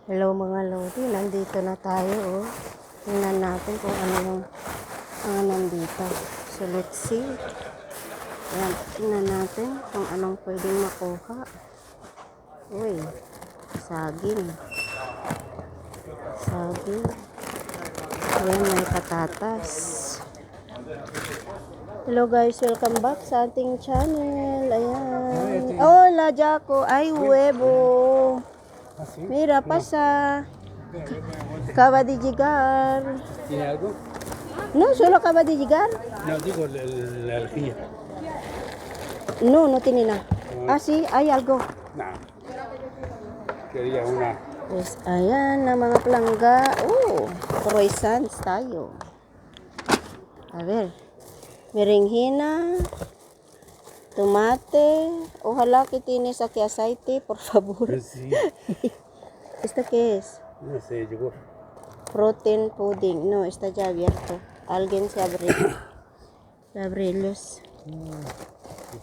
Hello mga lodi, nandito na tayo oh. Tingnan natin kung ano yung nandito. So let's see. Ayan, tingnan natin kung anong pwedeng makuha. Uy, saging. Saging. Ayan, may patatas. Hello guys, welcome back sa ating channel. Ayan. Hola Jaco, ay huevo. Mira, pasa. Acaba de llegar. ¿Tiene algo? No, solo acaba de llegar. No, digo la alquilla. No, no tiene nada. Ah, sí, hay algo. No. Quería una. Pues, ayan na mga palangga. Oh, croissants tayo. A ver. Merenggina. Tomate. Ojalá que tienes aquí aceite, por favor. Sí. ¿Esto qué es? No sé, llegó. Protein pudding. No, está ya abierto. Alguien se abrió. Abrirlos.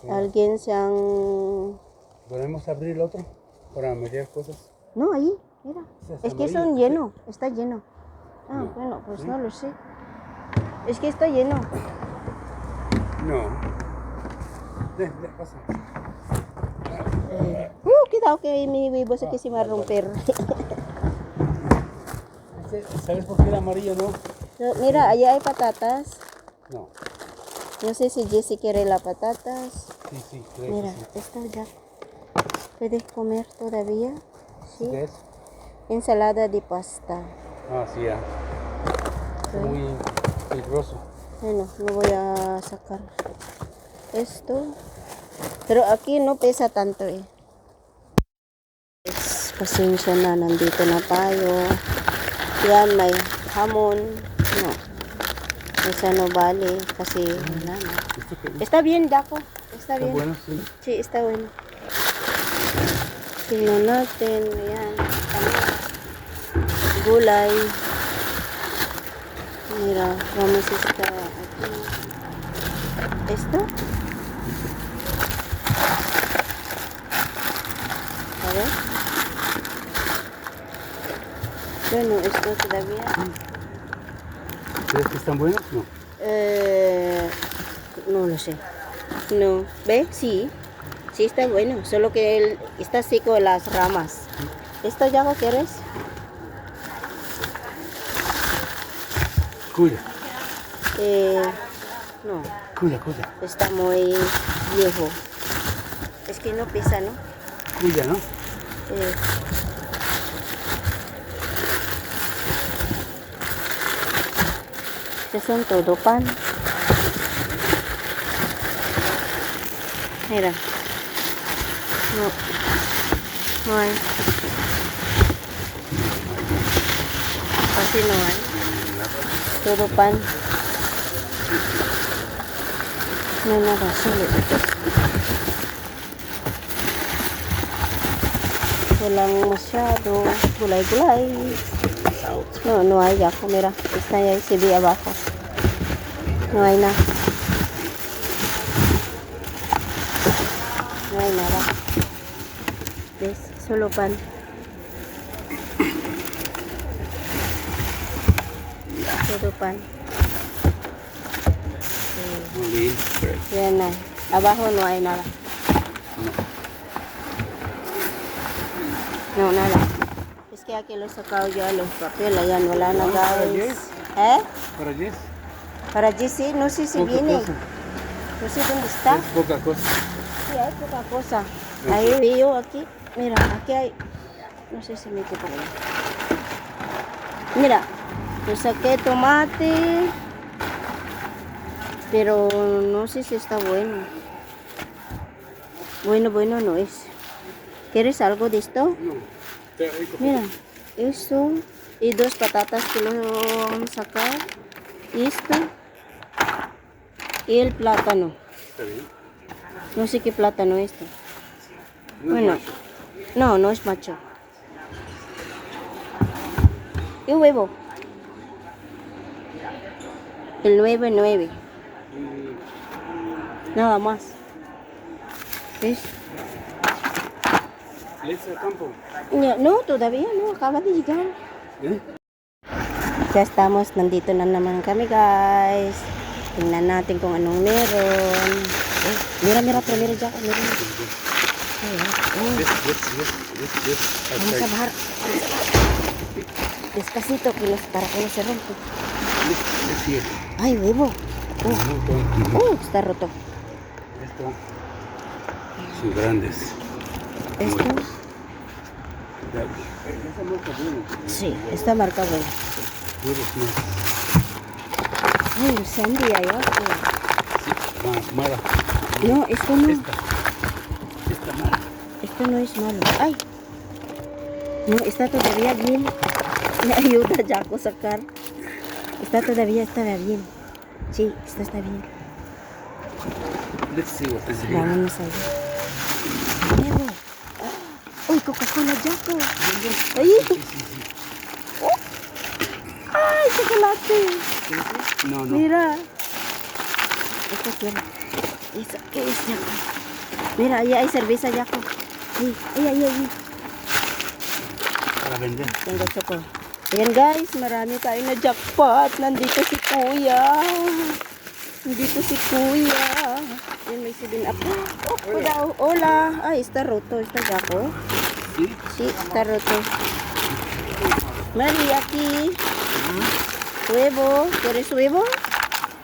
Alguien se han... ¿Podemos abrir el otro para meter cosas? No, ahí, mira. Está Es que amarillo, son ¿sí? llenos. Está lleno. Ah, No. bueno, pues ¿Sí? no lo sé. Es que está lleno. No. Pasa. Cuidado que mi huevo se que se va a romper. ¿Sabes por qué era amarillo, no? No, mira, allá hay patatas. No. No sé si Jessy quiere las patatas. Sí, creo Mira, que sí. esto ya. ¿Puedes comer todavía? Sí. ¿Qué es? Ensalada de pasta. Ah, sí, ya. Sí. Muy peligroso. Bueno, lo voy a sacar. Esto. Pero aquí no pesa tanto eh. Pasensya na, nandito na tayo. Yan, may hamon. No. Esa no vale kasi wala na. ¿Esto qué? Está bien, Jaco. Está Está bien. bueno, sí. Sí, está bueno. Tingnan natin. Ayan. Gulay. Mira, vamos a estar aquí. ¿Esto? A ver. Bueno, esto todavía. ¿Crees que están buenos? No. No lo sé. No. ¿Ve? Sí. Sí está bueno. Solo que está seco las ramas. ¿Esto ya lo quieres? Cuya. No. Cuya. Está muy viejo. Es que no pesa, ¿no? Cuya, ¿no? Estos son todo pan. Mira. No. No hay. Casi no hay. Todo pan. No hay nada. Solo. Walang masyado. Gulay-gulay. No hay ya. Mira. Está ahí. Se ve abajo. No hay nada. No hay nada. ¿Ves? Solo pan. Todo pan. Muy bien. Yan na. Abajo no hay nada. No, nada. Es que aquí lo he sacado ya los papeles. Ayan, wala na guys. ¿Eh? ¿Para Jess? Para Jessy, no sé si Poca viene. cosa. No sé dónde está. Es poca cosa. Sí, hay poca cosa. Ahí veo aquí. Mira, aquí hay. No sé si mete por allá. Mira, yo saqué tomate. Pero no sé si está bueno. Bueno no es. ¿Quieres algo de esto? No. Está rico. Mira, esto. Y 2 patatas que lo vamos a sacar. Y esto. Y el plátano. Está bien. No sé qué plátano es esto. No es Bueno, macho. no es macho. Y huevo. El 9. Nada más. ¿Ves? Let's campo. No, todavía no, acaba de llegar. ¿Eh? Ya estamos, nandito na naman kami guys. Tingnan natin kung anong meron. Oh, mira, primero Jack, meron. Yes. Vamos a bajar. Despacito, para que no se rompa. Let's see. Ay, huevo. Está roto. Esto son grandes. ¿Esto? Esa marca buena. Sí, esta marca buena. Huevos más. Ay, el Sandy allá. Más mala. No, esto no. Esta mala. Esto no es malo. Ay. No, está todavía bien. Me ayuda ya a sacar. Está bien. Sí, está bien. Let's see what is here. Vámonos allá. Nuevo. Uy, Coca-Cola Jaco. Ay. Oh. Ay, chocolate. No. Mira. Esto tiene. ¿Qué es Jaco? Mira, ahí hay cerveza Jaco. Ay. Para vender. Tengo choco. Ayan guys, marami tayo na jackpot. Nandito si Kuya. Ayan, may 7-up. Oh, cuidado. Hola. Ay, está roto. Está Jaco. ¿Sí? Sí, está roto. Mari, aquí. Huevo. ¿Quieres huevo?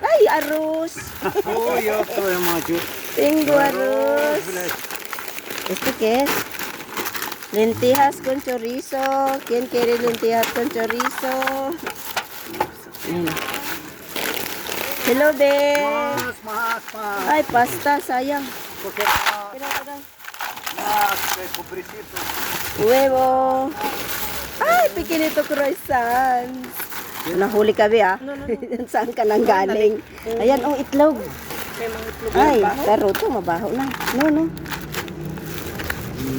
Ay, arroz. Oh, yo estoy macho. Tengo arroz. ¿Esto qué es? Lentejas con chorizo. ¿Quién quiere lentejas con chorizo? Hello, babe. Más. Ay, pasta, sayang. Porque Mira. más pobrecito. Huevo. Ay, pequeñito croissant. Nahuli ka, be, ah? No. Saan ka nang galing? Ayan, itlog. Ay, taro to, mabaho na. No.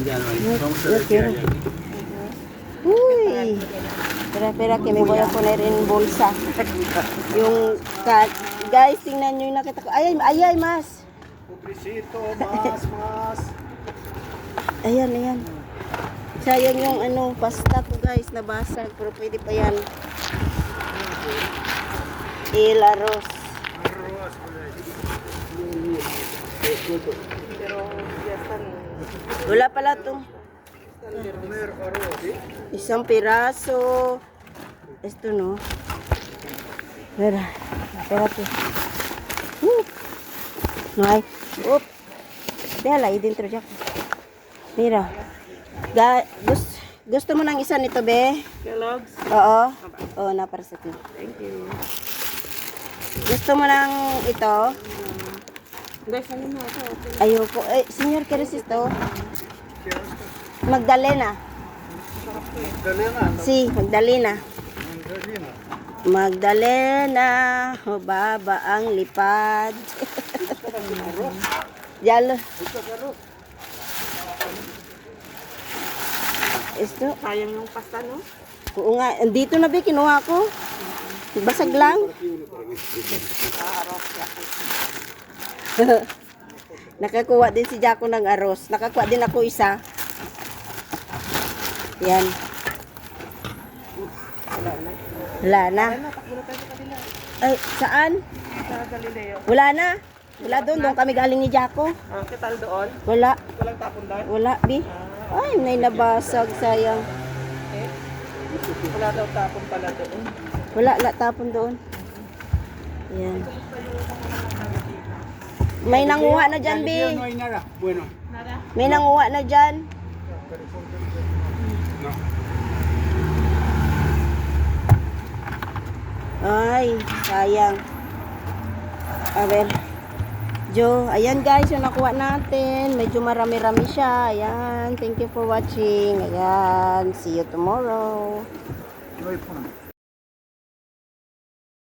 Ya no hay. No, Vamos a no ver qué quiero. hay aquí. Uy. Espera que me voy a poner en bolsa. Yung guys, tingnan nyo yung nakita ko. Ay, mas. Pobrecito, más. Ayan. Sayang yung pasta ko guys, nabasag. Pero pwede pa yan. El arroz. Wala pala to. Isang piraso. Esto no. Espérate. No hay. Déjala ahí dentro ya. Mira. Gusto mo ng isa nito, be? Kellogg's. Oo, na para sa akin. Thank you. Gusto mo ng ito? Guys, ano na ito? Ayoko. Senyor, ¿quieres esto? Magdalena. Sí, Magdalena. Magdalena, baba ang lipad. Yalo. Esto? Sayang yung pasta, no? Oo nga, dito na ba kinuha ko? Basag lang. Nakakuha din si Jaco ng arroz. Nakakuha din ako isa. Yan. Wala na. Takbo na tayo sa kabila. Ay, saan? Sa Galileo. Wala na. Wala doon kami galing ni Jaco. Kital doon. Wala. Walang tapon doon. Wala, Bi. Ay, may nabasag, sayang. Wala daw tapon pala doon. Wala tapon doon. Yan. May nanguha na dyan, Bi. No hay nada. Bueno. May nanguha na dyan. No. Ay, sayang. A ver. Ayan guys, yung nakuha natin. Medyo marami-rami siya. Ayan, thank you for watching. Ayan, see you tomorrow. No hay forma.